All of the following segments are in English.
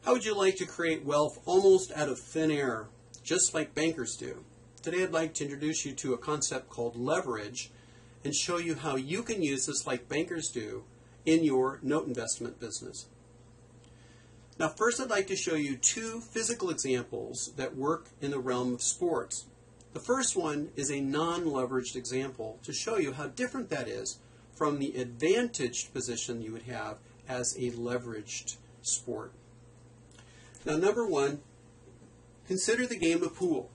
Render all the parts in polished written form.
How would you like to create wealth almost out of thin air, just like bankers do? Today I'd like to introduce you to a concept called leverage and show you how you can use this like bankers do in your note investment business. Now first I'd like to show you two physical examples that work in the realm of sports. The first one is a non-leveraged example to show you how different that is from the advantaged position you would have as a leveraged sport. Now, number one, consider the game of pool.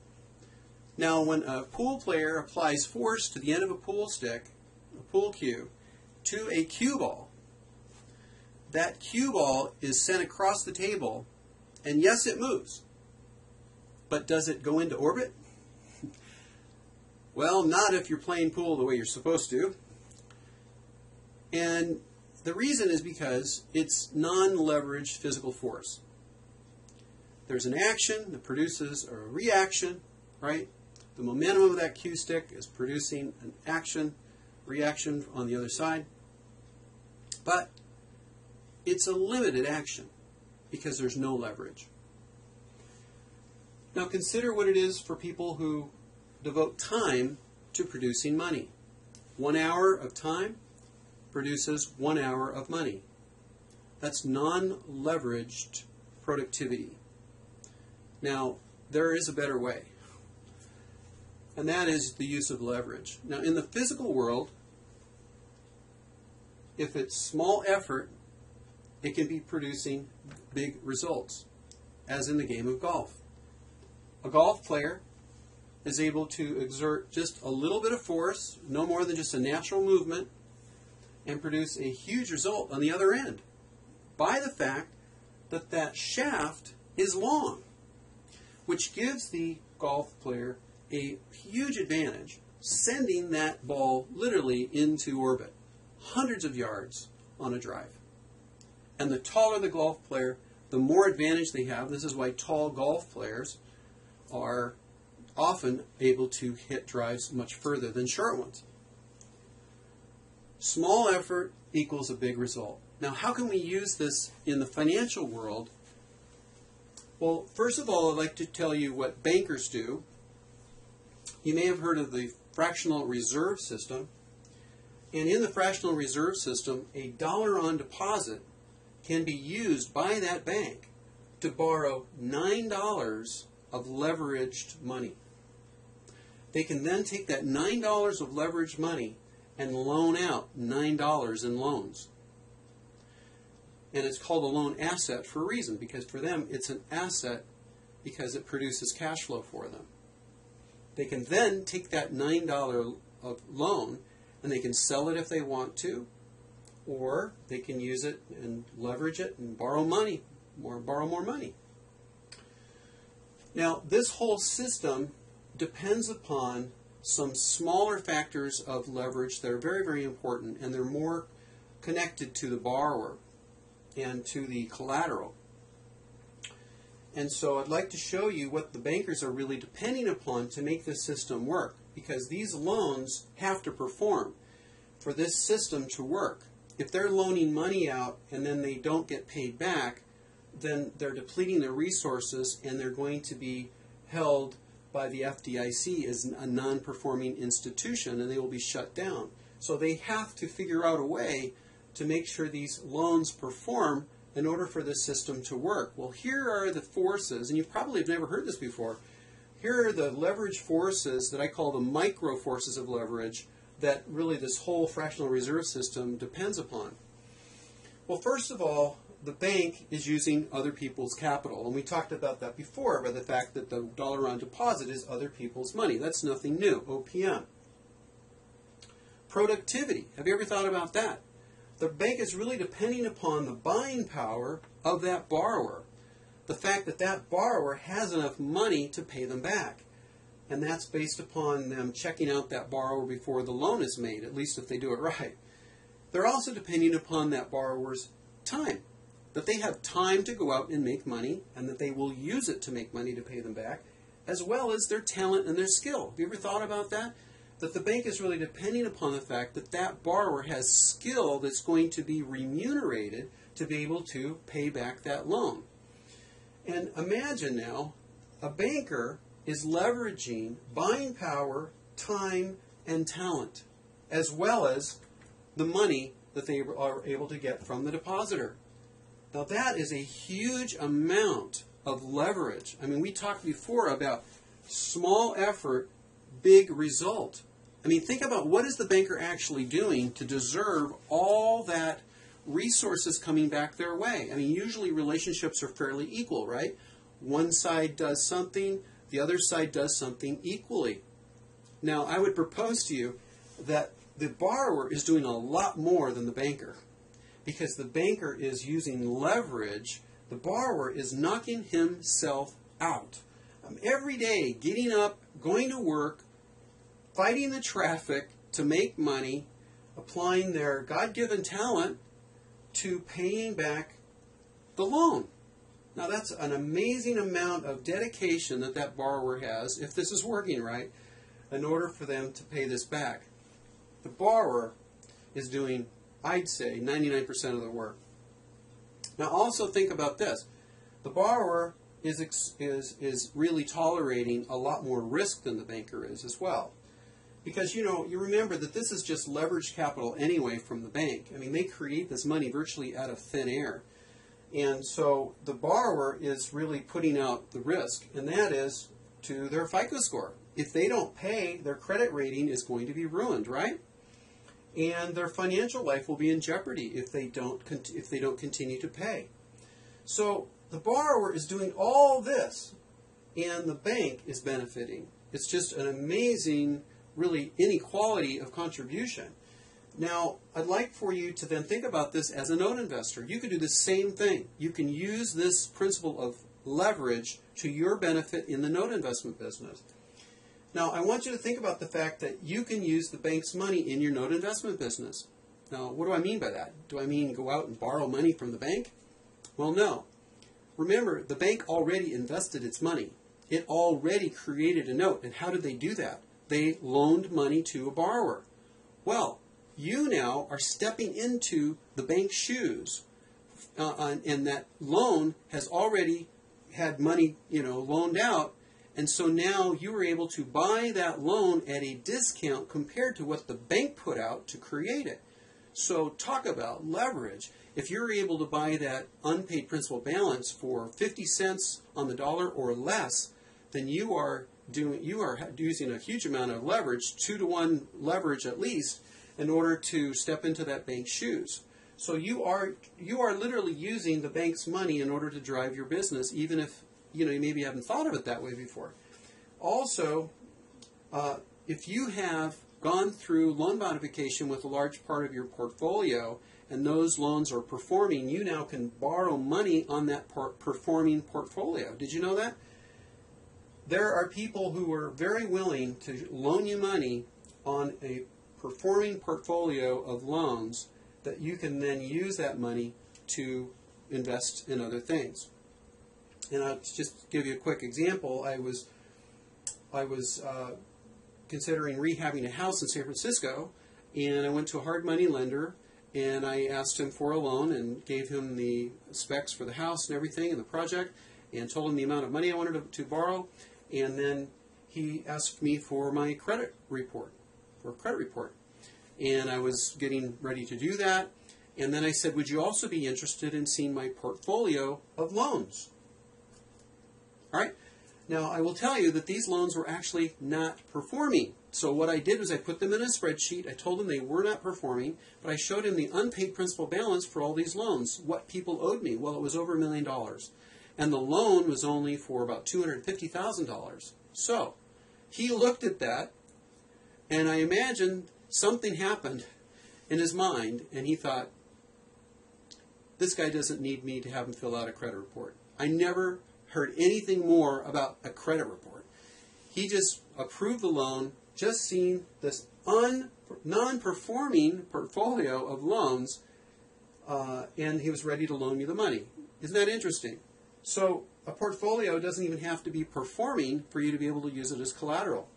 Now, when a pool player applies force to the end of a pool stick, a pool cue, to a cue ball, that cue ball is sent across the table, and yes, it moves. But does it go into orbit? Well, not if you're playing pool the way you're supposed to. And the reason is because it's non-leveraged physical force. There's an action that produces a reaction, right? The momentum of that cue stick is producing an action, reaction on the other side. But it's a limited action because there's no leverage. Now consider what it is for people who devote time to producing money. 1 hour of time produces 1 hour of money. That's non-leveraged productivity. Now, there is a better way, and that is the use of leverage. Now, in the physical world, if it's small effort, it can be producing big results, as in the game of golf. A golf player is able to exert just a little bit of force, no more than just a natural movement, and produce a huge result on the other end by the fact that that shaft is long, which gives the golf player a huge advantage, sending that ball literally into orbit, hundreds of yards on a drive. And the taller the golf player, the more advantage they have. This is why tall golf players are often able to hit drives much further than short ones. Small effort equals a big result. Now, how can we use this in the financial world? Well, first of all, I'd like to tell you what bankers do. You may have heard of the fractional reserve system. And in the fractional reserve system, a dollar on deposit can be used by that bank to borrow $9 of leveraged money. They can then take that $9 of leveraged money and loan out $9 in loans. And it's called a loan asset for a reason, because for them it's an asset because it produces cash flow for them. They can then take that $9 of loan and they can sell it if they want to, or they can use it and leverage it and borrow money, borrow more money. Now, this whole system depends upon some smaller factors of leverage that are very, very important, and they're more connected to the borrower and to the collateral. And so I'd like to show you what the bankers are really depending upon to make this system work, because these loans have to perform for this system to work. If they're loaning money out and then they don't get paid back, then they're depleting their resources and they're going to be held by the FDIC as a non-performing institution, and they will be shut down. So they have to figure out a way to make sure these loans perform in order for this system to work. Well, here are the forces, and you probably have never heard this before. Here are the leverage forces that I call the micro forces of leverage that really this whole fractional reserve system depends upon. Well, first of all, the bank is using other people's capital. And we talked about that before, by the fact that the dollar on deposit is other people's money. That's nothing new, OPM. Productivity. Have you ever thought about that? The bank is really depending upon the buying power of that borrower. The fact that that borrower has enough money to pay them back. And that's based upon them checking out that borrower before the loan is made, at least if they do it right. They're also depending upon that borrower's time. That they have time to go out and make money, and that they will use it to make money to pay them back, as well as their talent and their skill. Have you ever thought about that? That the bank is really depending upon the fact that that borrower has skill that's going to be remunerated to be able to pay back that loan. And imagine now, a banker is leveraging buying power, time, and talent, as well as the money that they are able to get from the depositor. Now that is a huge amount of leverage. I mean, we talked before about small effort, big result. I mean, think about what is the banker actually doing to deserve all that resources coming back their way. I mean, usually relationships are fairly equal, right? One side does something, the other side does something equally. Now, I would propose to you that the borrower is doing a lot more than the banker, because the banker is using leverage. The borrower is knocking himself out. Every day, getting up, going to work, fighting the traffic to make money, applying their God-given talent to paying back the loan. Now that's an amazing amount of dedication that that borrower has, if this is working right, in order for them to pay this back. The borrower is doing, I'd say, 99% of the work. Now also think about this. The borrower is really tolerating a lot more risk than the banker is as well. Because, you remember that this is just leveraged capital anyway from the bank. I mean, they create this money virtually out of thin air. And so the borrower is really putting out the risk, and that is to their FICO score. If they don't pay, their credit rating is going to be ruined, right? And their financial life will be in jeopardy if they don't continue to pay. So the borrower is doing all this, and the bank is benefiting. It's just an amazing, really, inequality of contribution. Now, I'd like for you to then think about this as a note investor. You can do the same thing. You can use this principle of leverage to your benefit in the note investment business. Now, I want you to think about the fact that you can use the bank's money in your note investment business. Now, what do I mean by that? Do I mean go out and borrow money from the bank? Well, no. Remember, the bank already invested its money. It already created a note. And how did they do that? They loaned money to a borrower. Well, you now are stepping into the bank's shoes, and that loan has already had money, loaned out, and so now you were able to buy that loan at a discount compared to what the bank put out to create it. So talk about leverage. If you're able to buy that unpaid principal balance for 50 cents on the dollar or less, then you are using a huge amount of leverage, 2-to-1 leverage at least, in order to step into that bank's shoes. So you are literally using the bank's money in order to drive your business, even if you maybe haven't thought of it that way before. Also, if you have gone through loan modification with a large part of your portfolio and those loans are performing, you now can borrow money on that performing portfolio. Did you know that? There are people who are very willing to loan you money on a performing portfolio of loans that you can then use that money to invest in other things. And I'll just give you a quick example. I was considering rehabbing a house in San Francisco, and I went to a hard money lender, and I asked him for a loan and gave him the specs for the house and everything and the project, and told him the amount of money I wanted to borrow, and then he asked me for my credit report. And I was getting ready to do that. And then I said, would you also be interested in seeing my portfolio of loans? All right. Now, I will tell you that these loans were actually not performing. So what I did was I put them in a spreadsheet. I told him they were not performing, but I showed him the unpaid principal balance for all these loans, what people owed me. Well, it was over $1 million. And the loan was only for about $250,000. So he looked at that, and I imagine something happened in his mind, and he thought, this guy doesn't need me to have him fill out a credit report. I never heard anything more about a credit report. He just approved the loan, just seeing this non-performing portfolio of loans, and he was ready to loan you the money. Isn't that interesting? So a portfolio doesn't even have to be performing for you to be able to use it as collateral.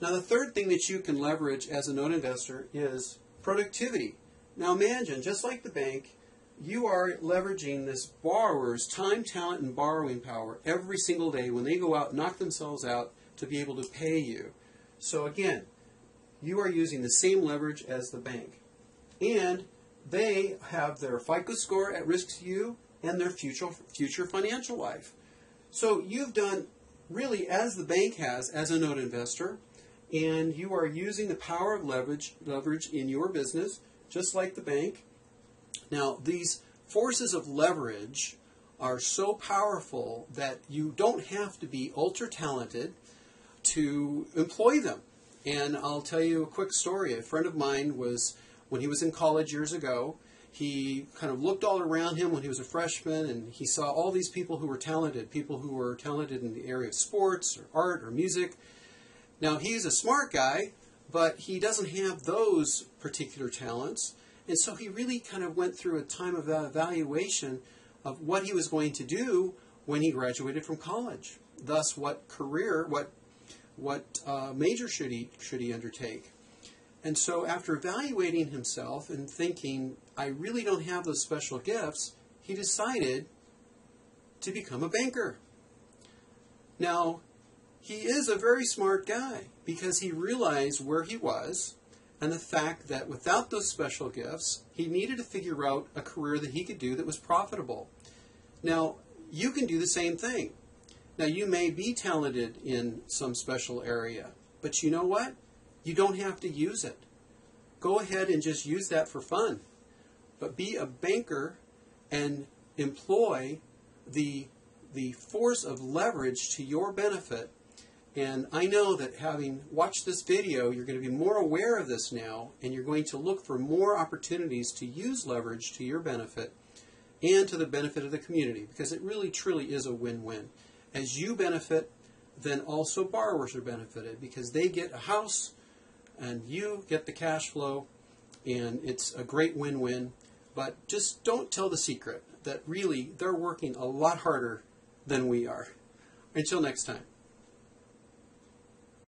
Now, the third thing that you can leverage as a note investor is productivity. Now, imagine, just like the bank, you are leveraging this borrower's time, talent, and borrowing power every single day when they go out and knock themselves out to be able to pay you. So again, you are using the same leverage as the bank. And they have their FICO score at risk to you and their future financial life. So you've done really as the bank has as a note investor, and you are using the power of leverage in your business just like the bank. Now, these forces of leverage are so powerful that you don't have to be ultra talented to employ them. And I'll tell you a quick story. A friend of mine was, when he was in college years ago, he kind of looked all around him when he was a freshman, and he saw all these people who were talented in the area of sports or art or music. Now, he's a smart guy, but he doesn't have those particular talents. And so he really kind of went through a time of evaluation of what he was going to do when he graduated from college. Thus, what career, what major should he undertake? And so after evaluating himself and thinking, I really don't have those special gifts, he decided to become a banker. Now, he is a very smart guy because he realized where he was and the fact that without those special gifts, he needed to figure out a career that he could do that was profitable. Now, you can do the same thing. Now, you may be talented in some special area, but you know what? You don't have to use it. Go ahead and just use that for fun. But be a banker and employ the force of leverage to your benefit. And I know that having watched this video, you're going to be more aware of this now, and you're going to look for more opportunities to use leverage to your benefit and to the benefit of the community, because it really, truly is a win-win. As you benefit, then also borrowers are benefited because they get a house and you get the cash flow, and it's a great win-win. But just don't tell the secret that really they're working a lot harder than we are. Until next time.